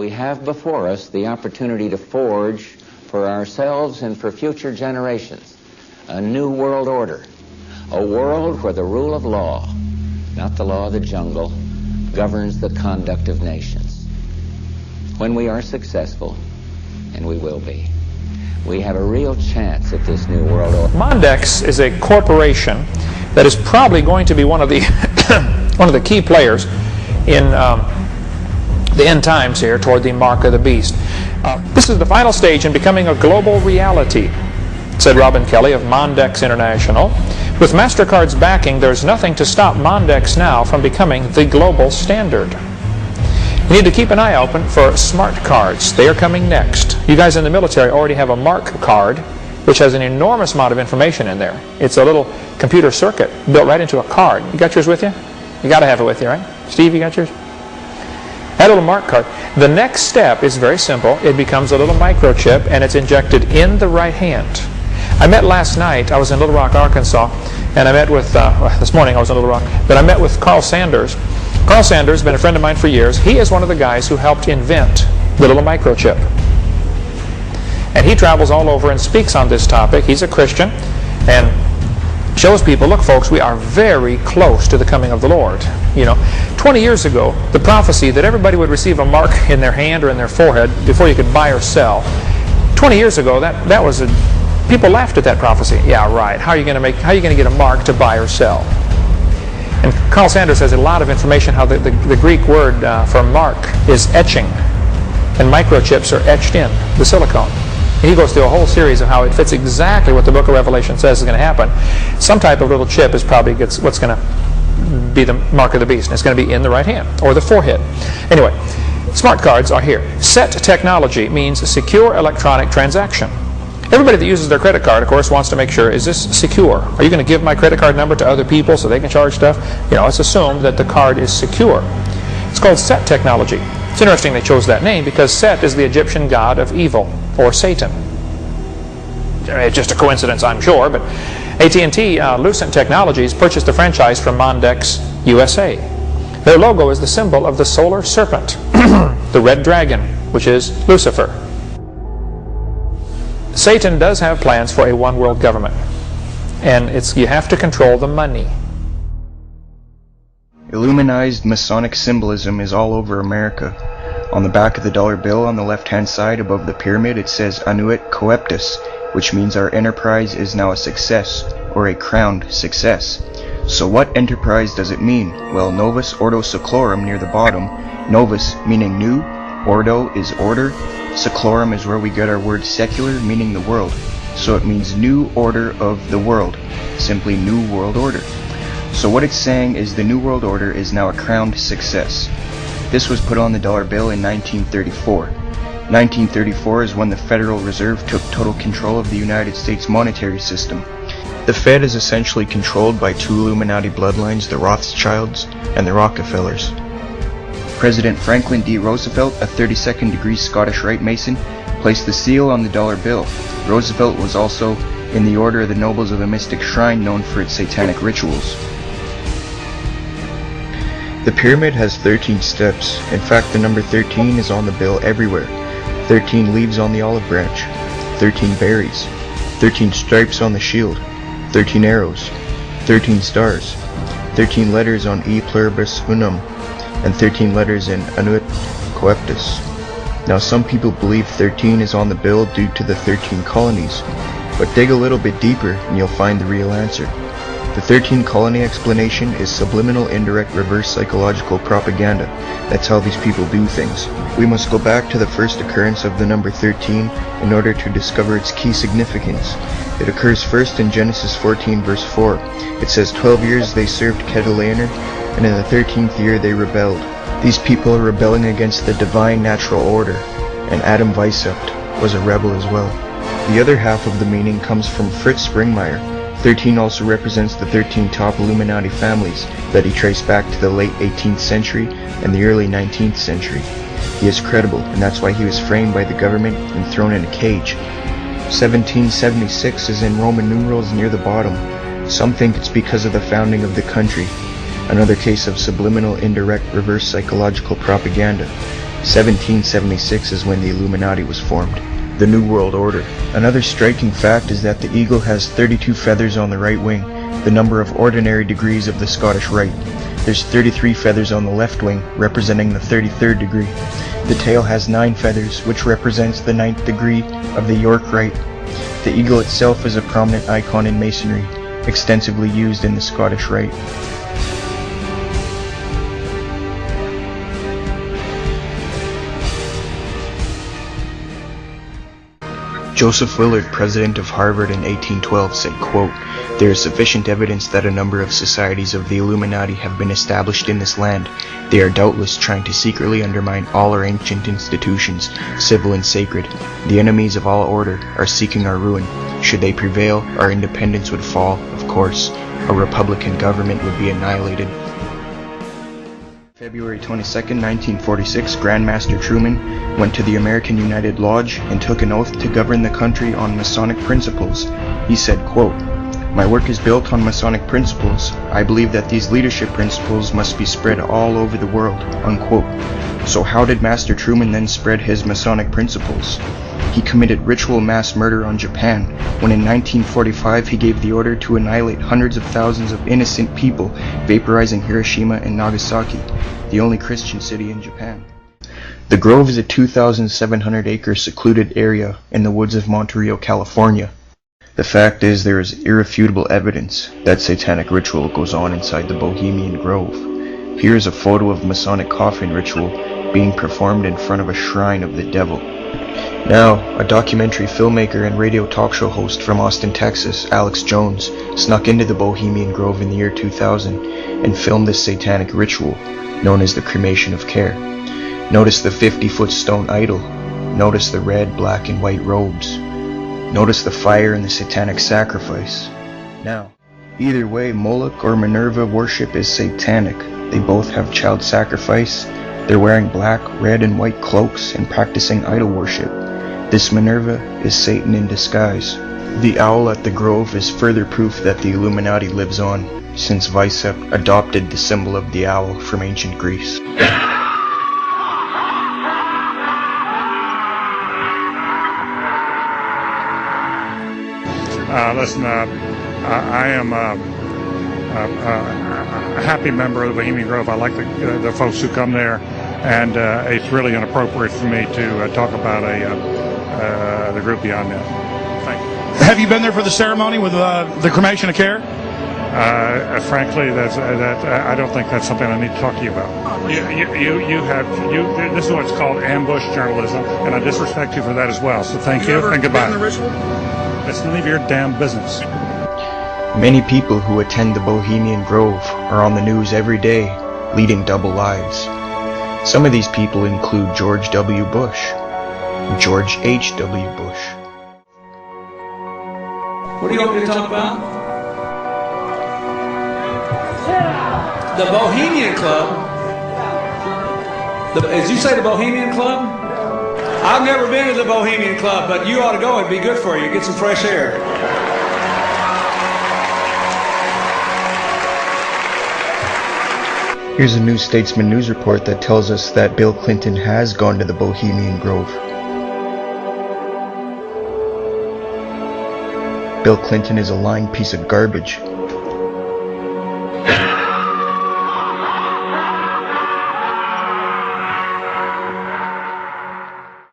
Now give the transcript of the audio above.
we have before us the opportunity to forge for ourselves and for future generations a new world order, a world where the rule of law, not the law of the jungle, governs the conduct of nations. When we are successful, and we will be, we have a real chance at this new world order. Mondex is a corporation that is probably going to be one of the one of the key players in the end times here toward the mark of the beast. This is the final stage in becoming a global reality, said Robin Kelly of Mondex International. With MasterCard's backing, there's nothing to stop Mondex now from becoming the global standard. You need to keep an eye open for smart cards. They are coming next. You guys in the military already have a mark card, which has an enormous amount of information in there. It's a little computer circuit built right into a card. You got yours with you? You got to have it with you, right? Steve, you got yours? That little mark card. The next step is very simple. It becomes a little microchip, and it's injected in the right hand. I met last night, I was in Little Rock, Arkansas, and I met with, this morning I was in Little Rock, but I met with Carl Sanders. Carl Sanders has been a friend of mine for years. He is one of the guys who helped invent the little microchip. And he travels all over and speaks on this topic. He's a Christian and shows people, look folks, we are very close to the coming of the Lord. You know, 20 years ago, the prophecy that everybody would receive a mark in their hand or in their forehead before you could buy or sell, 20 years ago, that was people laughed at that prophecy. Yeah, right. How are you going to get a mark to buy or sell? And Carl Sanders has a lot of information how the Greek word for mark is etching, and microchips are etched in the silicone. And he goes through a whole series of how it fits exactly what the book of Revelation says is going to happen. Some type of little chip is probably what's going to be the mark of the beast, and it's going to be in the right hand or the forehead. Anyway, smart cards are here. SET technology means secure electronic transaction. Everybody that uses their credit card, of course, wants to make sure, is this secure? Are you going to give my credit card number to other people so they can charge stuff? You know, it's assumed that the card is secure. It's called SET technology. It's interesting they chose that name because Set is the Egyptian god of evil, or Satan. It's just a coincidence, I'm sure, but AT&T Lucent Technologies purchased the franchise from Mondex USA. Their logo is the symbol of the solar serpent, the red dragon, which is Lucifer. Satan does have plans for a one-world government, and you have to control the money. Illuminized Masonic symbolism is all over America. On the back of the dollar bill on the left-hand side above the pyramid it says Annuit Coeptus, which means our enterprise is now a success, or a crowned success. So what enterprise does it mean? Well, Novus Ordo Seclorum near the bottom, Novus meaning new, Ordo is order, Seclorum is where we get our word secular, meaning the world. So it means new order of the world, simply new world order. So what it's saying is the new world order is now a crowned success. This was put on the dollar bill in 1934. 1934 is when the Federal Reserve took total control of the United States monetary system. The Fed is essentially controlled by two Illuminati bloodlines, the Rothschilds and the Rockefellers. President Franklin D. Roosevelt, a 32nd degree Scottish Rite Mason, placed the seal on the dollar bill. Roosevelt was also in the Order of the Nobles of a mystic shrine known for its satanic rituals. The pyramid has 13 steps. In fact, the number 13 is on the bill everywhere. 13 leaves on the olive branch, 13 berries, 13 stripes on the shield, 13 arrows, 13 stars, 13 letters on E pluribus unum, and 13 letters in Annuit Coeptus. Now some people believe 13 is on the bill due to the 13 colonies, but dig a little bit deeper and you'll find the real answer. The 13 colony explanation is subliminal, indirect, reverse psychological propaganda. That's how these people do things. We must go back to the first occurrence of the number 13 in order to discover its key significance. It occurs first in Genesis 14 verse 4. It says 12 years they served Kedorlaomer, and in the 13th year they rebelled. These people are rebelling against the divine natural order, and Adam Weishaupt was a rebel as well. The other half of the meaning comes from Fritz Springmeier. 13 also represents the 13 top Illuminati families that he traced back to the late 18th century and the early 19th century. He is credible, and that's why he was framed by the government and thrown in a cage. 1776 is in Roman numerals near the bottom. Some think it's because of the founding of the country. Another case of subliminal, indirect, reverse psychological propaganda. 1776 is when the Illuminati was formed, the New World Order. Another striking fact is that the eagle has 32 feathers on the right wing, the number of ordinary degrees of the Scottish Rite. There's 33 feathers on the left wing, representing the 33rd degree. The tail has 9 feathers, which represents the 9th degree of the York Rite. The eagle itself is a prominent icon in Masonry, extensively used in the Scottish Rite. Joseph Willard, president of Harvard in 1812, said, quote, "There is sufficient evidence that a number of societies of the Illuminati have been established in this land. They are doubtless trying to secretly undermine all our ancient institutions, civil and sacred. The enemies of all order are seeking our ruin. Should they prevail, our independence would fall, of course. A republican government would be annihilated." February 22, 1946, Grand Master Truman went to the American United Lodge and took an oath to govern the country on Masonic principles. He said, quote, "My work is built on Masonic principles. I believe that these leadership principles must be spread all over the world," unquote. So how did Master Truman then spread his Masonic principles? He committed ritual mass murder on Japan when in 1945 he gave the order to annihilate hundreds of thousands of innocent people, vaporizing Hiroshima and Nagasaki, the only Christian city in Japan. The Grove is a 2,700-acre secluded area in the woods of Monterey, California. The fact is, there is irrefutable evidence that satanic ritual goes on inside the Bohemian Grove. Here is a photo of Masonic coffin ritual being performed in front of a shrine of the devil. Now, a documentary filmmaker and radio talk show host from Austin, Texas, Alex Jones, snuck into the Bohemian Grove in the year 2000 and filmed this satanic ritual, known as the cremation of care. Notice the 50-foot stone idol. Notice the red, black, and white robes. Notice the fire and the satanic sacrifice. Now, either way, Moloch or Minerva worship is satanic. They both have child sacrifice. They're wearing black, red, and white cloaks and practicing idol worship. This Minerva is Satan in disguise. The owl at the Grove is further proof that the Illuminati lives on, since Vicep adopted the symbol of the owl from ancient Greece. Listen, I am a happy member of the Bohemian Grove. I like the folks who come there, and it's really inappropriate for me to talk about the group beyond that. Thank you. Have you been there for the ceremony with the cremation of care? Frankly, I don't think that's something I need to talk to you about. This is what's called ambush journalism, and I disrespect you for that as well. So thank you and goodbye. Been the ritual? It's none of your damn business. Many people who attend the Bohemian Grove are on the news every day, leading double lives. Some of these people include George W. Bush, George H.W. Bush. What do you want me to talk about? The Bohemian Club. As you say, the Bohemian Club? I've never been to the Bohemian Club, but you ought to go. It'd be good for you. Get some fresh air. Here's a New Statesman news report that tells us that Bill Clinton has gone to the Bohemian Grove. Bill Clinton is a lying piece of garbage.